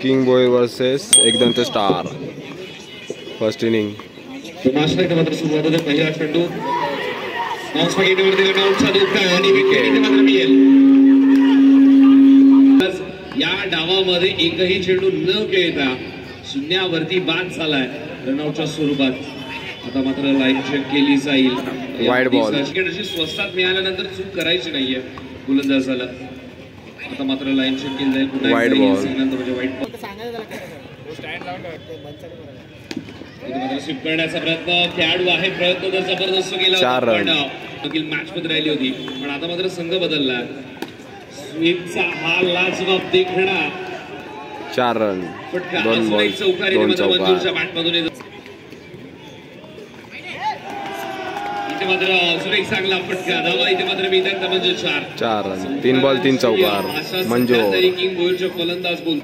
King Boyer versus Ekdant star. First inning. मात्र सुरुवात होते पहिला चेंडू वरती रनआउटचा धोका आणि विकेट इथे मात्र मिळेल. या डावामध्ये एकही चेंडू न खेळता शून्यावरती बाद झालाय रनआउटच्या स्वरूपात. आता मात्र लाईन चेक केली जाईल. Wide ball. अशी स्वस्तात मिळाल्यानंतर चूक करायची नाहीये गोलंदाजाला. आता मात्र लाईन चेक केली जाईल. Wide ball. म्हणजे वाईड बॉल मात्र स्वीप करण्याचा प्रयत्न खेळाडू आहे. प्रयत्न तर जबरदस्त केला. मॅच मध्ये राहिली होती पण आता मात्र संघ बदलला. स्वीपचा हा लाजवाब देखणा 4 रन. 2 बॉल 2 चौकार. बॅटमधून इथे मात्र अजून एक चांगला फटका धावा. इथे मात्र मिळतात म्हणजे 4 रन. 3 बॉल 3 चौकार. मंजू किंग बोयरचे फलंदाज बोल.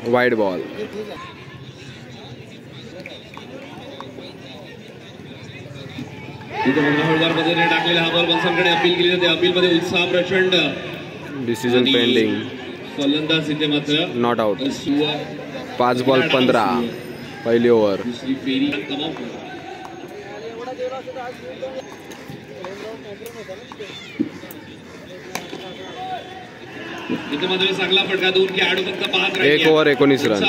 Wide ball. हळूवार पद्धतीने टाकलेला हा बॉल बॉल्सकडे अपील केली जाते. अपील मध्ये उत्साह प्रचंड. Decision pending. फलंदाज इथे मात्र नॉट आउट. 5 बॉल 15 पहिली ओव्हर. दुसरी फेरी इथे मात्र चांगला फटका. 2 खेळाडू फक्त 5 1 over 19 run.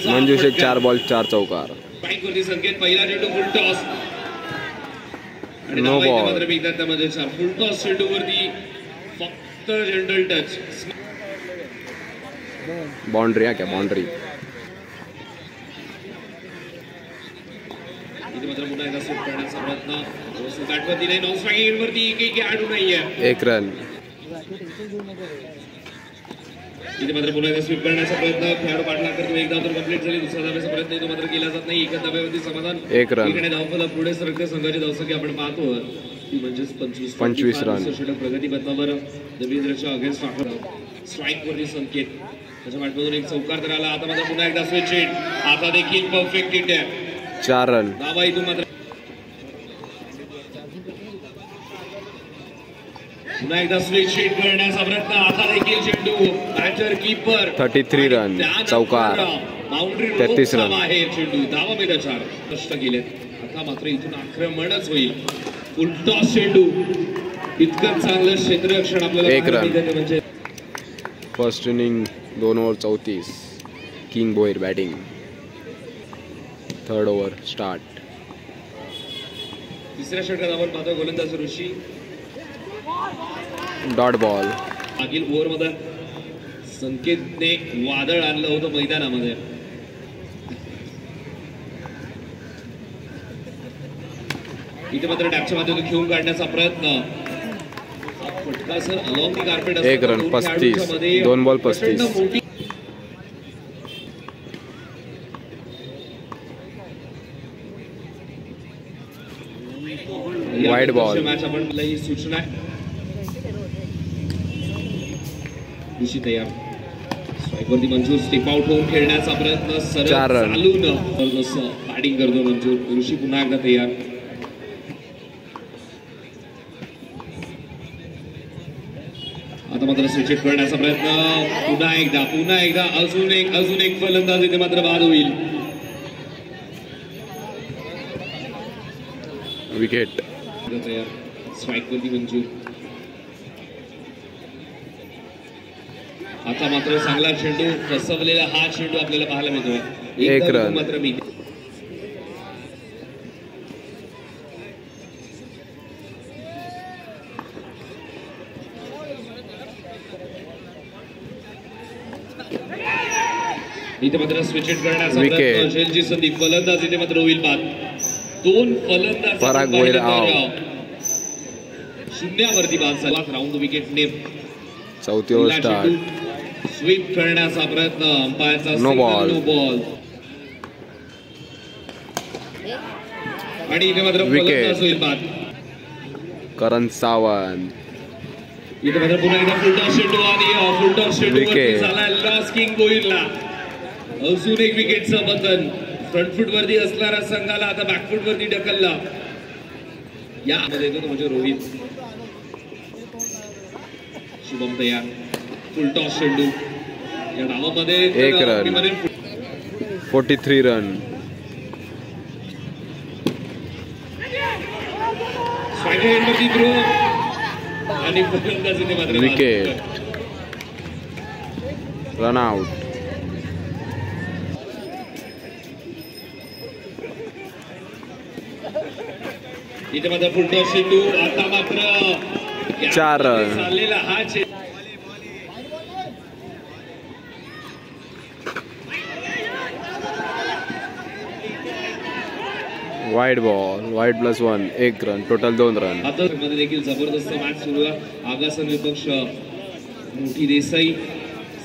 Manju Shaikh 4 ball 4 चौकार. वरती संकेत. पहिला चेंडू फुल टॉस आणि नो बॉल. मात्र मिळतात मध्ये 4. फुल टॉस चेंडू वरती फक्त जनरल टच. बाउंड्री क्या बाउंड्री. इथे मात्र पुन्हा एकदा स्वीप करण्याचा प्रयत्न काटवरती नाही. नॉन स्ट्राईक वरती एकही खेळाडू नाहीये. 1 रन. इथे मात्र पुन्हा एकदा स्वीप करण्याचा प्रयत्न. खेळाडू पाठलाग करतो. एक धाव तर कंप्लीट झाली. दुसरा धाव्याचा प्रयत्न इथे मात्र केला जात नाही. एका धाव्यावरती समाधान. 1 रन. इकडे धावफलक पुढे सरकते. संघाची धावसंख्या आपण पाहतो ती म्हणजेच 25 रन. प्रगती पथावर रवींद्रच्या अगेन्स्ट स्ट्राईक वरती संकेत. त्याच्या बॅटमधून एक चौकार तर आला. आता मात्र पुन्हा एकदा स्विच हिट. आता देखील परफेक्ट हिट आहे. 4 रन. धावा इथून मात्र पुन्हा एकदा स्विच हिट करण्याचा प्रयत्न. आता देखील चेंडू बॅटर कीपर. 33 रन. चौकार. बाउंड्री 33 रन आहे. चेंडू धावा मिळतात 4. कष्ट केले. आता मात्र इथून आक्रमणच होईल. फुल टॉस चेंडू. इतकं चांगलं क्षेत्ररक्षण आपल्याला 1 रन. म्हणजे first inning 2 over 34. King Bhoir batting. Third over start. तिसऱ्या षटकात आपण पाहतो गोलंदाज ऋषी. Dot ball. मागील ओव्हर मध्ये संकेतने वादळ आणलं होतं मैदानामध्ये. इथे मात्र टॅपच्या माध्यमातून खेळून काढण्याचा प्रयत्न. फटका sir along the carpet. 1 run. 35. 2 ball 35. Wide ball. Match आपण ही सूचना आहे. ऋषी तयार. स्ट्राईकवरती मंजूर स्टेप आउट होऊन खेळण्याचा प्रयत्न. सरळ चालून जबरदस्त बॅटिंग करतो मंजूर. ऋषी पुन्हा एकदा तयार. आता मात्र स्विच हिट करण्याचा प्रयत्न. पुन्हा एकदा अजून एक फलंदाज इथे मात्र बाद होईल. विकेट. स्ट्राईक वरती मंजूर. आता मात्र चांगला चेंडू फसवलेला हा चेंडू आपल्याला पाहायला मिळतोय. 1 रन. मात्र मी इथे मात्र स्विच हिट करण्याचा प्रयत्न. झेलची संधी. फलंदाज इथे मात्र होईल बाद. 2 फलंदाज शून्यावरती बाद झाला. राऊंड विकेट ने. चौथी ओव्हर स्टार्ट. स्वीप करण्याचा प्रयत्न. अंपायरचा नो बॉल. आणि इथे मात्र फलंदाज होईल बाद. करण सावंत. इथे मात्र पुन्हा एकदा फुलटॉस चेंडू आणि फुलटॉस चेंडू झाला लॉस किंग बोईरला. अजून एक विकेटचं बंधन. फ्रंट फूट वरती असणारा संघाला आता बॅकफूट वरती ढकलला. यामध्ये येतो तो म्हणजे रोहित. शुभम तयार, फुल टॉस चेंडू या डावामध्ये 1 रन, 43 रन. आणि फलंदाजीने मात्र विकेट, रन आउट. इथे मात्र फुल टॉस चेंडू. आता मात्र 4 रन. चाललेला हा चेंडू wide ball, wide +1, 1 run, total 2 run. आता मध्ये देखील जबरदस्त मॅच सुरू आहे. आगासन विपक्ष मोठी देसाई.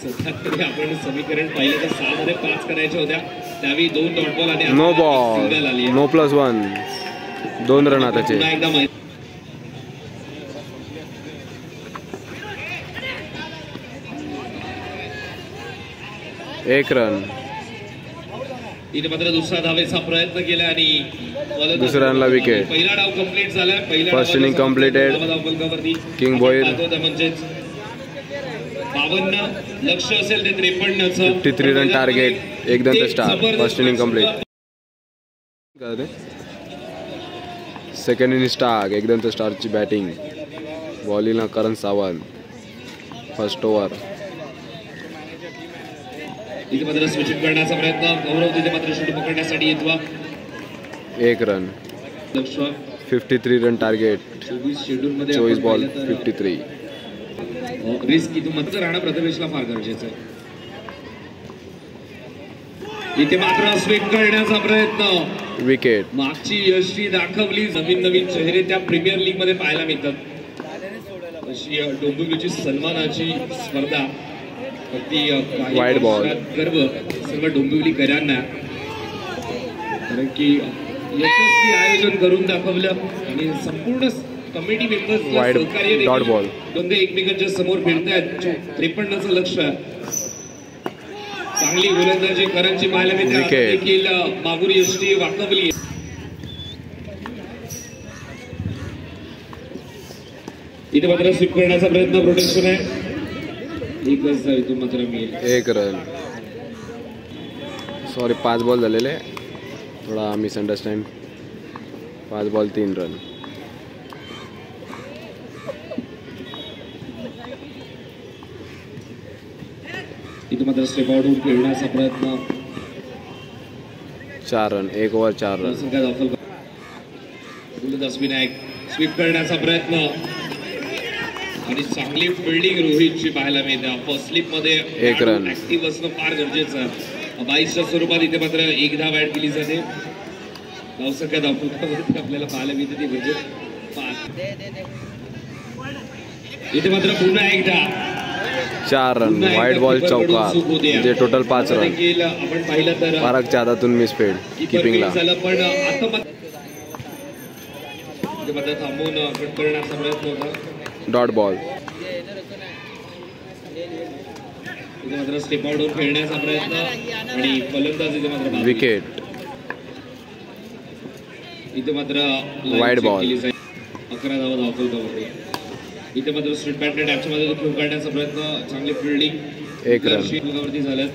सध्या तरी आपण समीकरण पाहिलं तर 6 मध्ये 5 करायच्या होत्या, त्यावेळी 2 डॉट बॉल आणि नो बॉल, नो +1, 2 रन आताचे. एकदा 1 रन. इथे मात्र दुसरा धावेचा प्रयत्न केला आणि दुसऱ्या रनला विकेट. पहिला डाव कंप्लीट झाला. First inning completed. King Bhoir म्हणजेच 52 लक्ष असेल ते 53चं. 53 रन टार्गेट, एकदम star. First inning complete. Second inning star, एकदम स्टारची बॅटिंग. बॉलिंगला करण सावंत. First over. इथे मात्र स्विचिंग करण्याचा प्रयत्न. गौरव तिथे मात्र शेडू पकडण्यासाठी येतो. 1 run, 53 run target. 24 ball 53. Risk इथून मत राहणं प्रथमेशला फार गरजेचं आहे. इथे मात्र स्वीप करण्याचा प्रयत्न. विकेट. मागची यशस्वी दाखवली. नवीन चेहरे त्या प्रीमियर लीग मध्ये पाहायला मिळतात. अशी डोंबिवलीची सन्मानाची स्पर्धा. Wide ball. गर्व सर्व डोंबिवलीकरांना, कारण की यशस्वी आयोजन करून दाखवलं आणि संपूर्ण committee members wide dot ball. दोन्ही एकमेकांच्या समोर फिरतायत. 53चं लक्ष. चांगली गोलंदाजी करांची पाहायला मिळते. देखील मागून यष्टी वाकवली. इथे मात्र स्वीप करण्याचा प्रयत्न. प्रोटेक्शन आहे. एकच इथून मात्र मिळेल. 1 रन. सॉरी, 5 बॉल झालेले, थोडा मिसअंडरस्टँड. 5 ball 3 run. इथे मात्र स्टेप आउट होऊन खेळण्याचा प्रयत्न. 4 run, 1 over 4 run. Vinayak sweep करण्याचा प्रयत्न आणि चांगली फिल्डिंग रोहितची पाहायला मिळते. फर्स्ट स्लिप मध्ये 1 रन. ऍक्टिव्ह असणं फार गरजेचं आहे. 22च्या स्वरूपात इथे मात्र 1 धाव ऍड केली जाते. धावसंख्या धावपृष्ठावरती आपल्याला पाहायला मिळते ती म्हणजे 5. इथे मात्र पुन्हा एकदा 4 रन, वाईड बॉल चौकार, म्हणजे टोटल 5 रन. आपण पाहिलं तर फारकच्या हातातून मिसफील्ड कीपिंगला. पण आता मात्र थांबवून कट करण्याचा प्रयत्न होता. Dot ball. इथे मात्र स्टेप आउट होऊन खेळण्याचा प्रयत्न आणि फलंदाज इथे मात्र विकेट. इथे मात्र वाईड बॉल. 11 धावा धावफलकावरती. इथे मात्र स्ट्रीट बॅटने डॅपच्या मध्ये खेळ काढण्याचा प्रयत्न. चांगली फिल्डिंग. 1 रन. फलकावरती झाल्यात.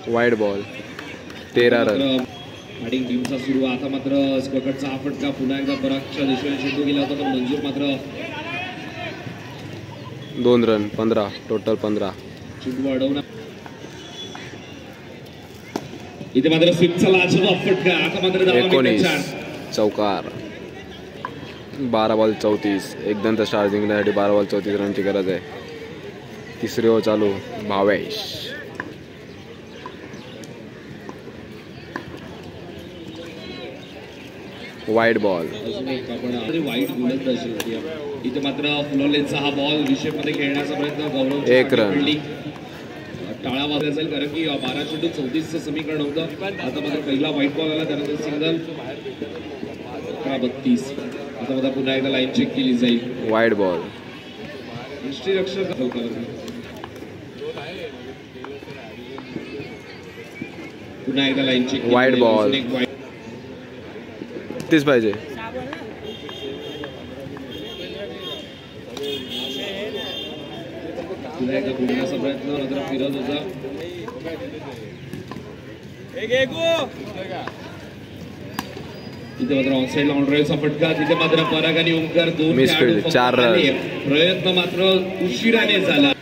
Wide ball. 13 रन. बॅटिंग टीमचा सुरू. आता मात्र स्कॉटचा हा फटका पुन्हा एकदा परागच्या दिशेने चेंडू गेला होता, पण मंजूर मात्र 2 रन, 15 टोटल 15. चेंडू अडवणार. इथे मात्र स्वीपचा लाजवाब फटका. आता मात्र 19 चौकार. 12 बॉल 34. एकदम तर स्टार जिंकण्यासाठी 12 बॉल 34 रनची गरज आहे. तिसरी ओव्हर चालू. भावेश. Wide ball. वाईट गोलंदाजी होती. इथे मात्र फुलवलेचा हा बॉल विषयमध्ये खेळण्याचा प्रयत्न. गौरव 1 रन. टाळा वाजला जाईल, कारण की 12 चेंडू 34चं समीकरण होतं. आता मात्र पहिला व्हाईट बॉल आला, त्यानंतर सिंगल. 32. आता मात्र पुन्हा एकदा लाईन चेक केली जाईल. Wide ball. यष्टीरक्षक पुन्हा एकदा लाईन चेक. Wide ball. 30 पाहिजे. पुन्हा एकदा गुंडण्याचा प्रयत्न मात्र फिरत होता. इथे मात्र ऑनसाइड ऑनड्राईव्हचा फटका. तिथे मात्र पराग आणि ओंकार दोन मिसफील्ड 4 रन. प्रयत्न मात्र उशिराने झाला.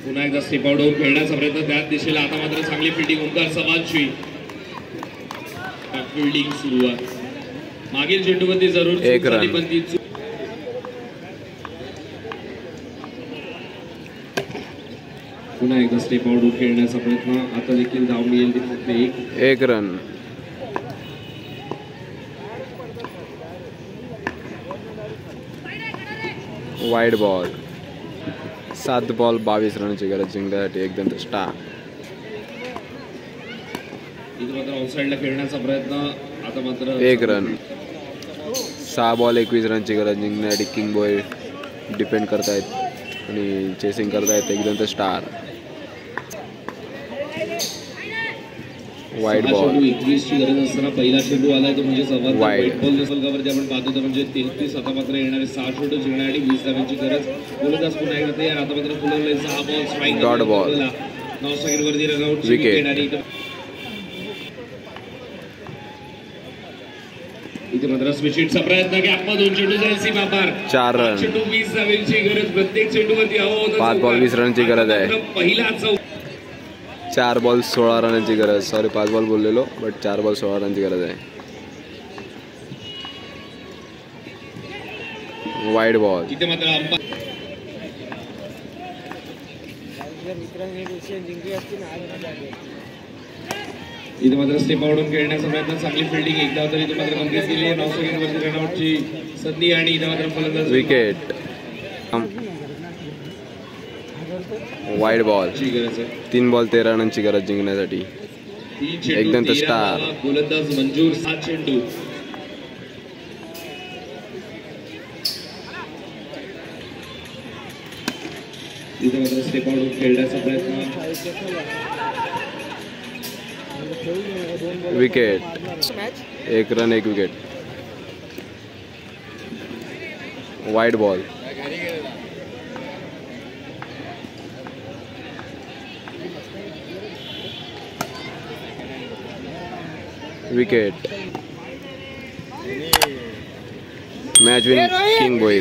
पुन्हा एकदा स्टेप आउट होऊन खेळण्याचा प्रयत्न त्याच दिशेला. आता मात्र चांगली फिल्डिंग ओंकार समाजची. फिल्डिंग सुरू आहे. मागील चेंडूमध्ये जरूर 1 रन. पण ती पुन्हा एकदा स्टेप आउट होऊन खेळण्याचा प्रयत्न. आता देखील धाव मिळेल ती फक्त 1 रन. Wide ball. 7 बॉल 22 रनची गरज जिंकण्यासाठी एकदम स्टार. इथे मात्र ऑफसाईडला खेळण्याचा प्रयत्न. आता मात्र 1 रन. 6 बॉल 21 रनची गरज जिंकण्यासाठी किंग बॉय डिपेंड करतायत आणि चेसिंग करतायत एकदम स्टार. Wide ball. 21 ची गरज असताना पहिला चेंडू आलाय तो म्हणजे वाईड. बॉल फलकावरती आपण पाहतो म्हणजे 33. आता मात्र येणारे 6 चेंडू जिंकण्यासाठी 20 धावांची गरज. गोलंदाज पुन्हा एकदा तयार. आता मात्र फुलवले 6 ball strike. Dot ball. 9 second वरती रनआउट. विकेट. इथे मात्र स्विचिटचा प्रयत्न. गॅपमध्ये 2 चेंडू जाईल सीमा पार. 4 रन. चेंडू 20 धावांची गरज. प्रत्येक चेंडूवरती हवं होतं 5 बॉल 20 रनची गरज आहे. पहिला 4 बॉल 16 रनची गरज. सॉरी 5 बॉल बोललेलो बट 4 बॉल 16 रनची गरज आहे. Wide ball. इथे मात्र इथे मात्र स्टेप आउट खेळण्याचा प्रयत्न. चांगली फिल्डिंग. एकदा तरी इथे मात्र कंप्लीट केली आहे. 9 सेकंड वरती रनआउटची संधी आणि इथे मात्र फलंदाज. विकेट. Wide ball. 3 बॉल 13 रनची गरज जिंकण्यासाठी एकदम तर स्टार. गोलंदाज मंजूर. 7 चेंडू. इथे मात्र स्टेप आउट खेळण्याचा प्रयत्न. Wicket. 1 run 1 wicket. Wide ball. Wicket. Match win king boy.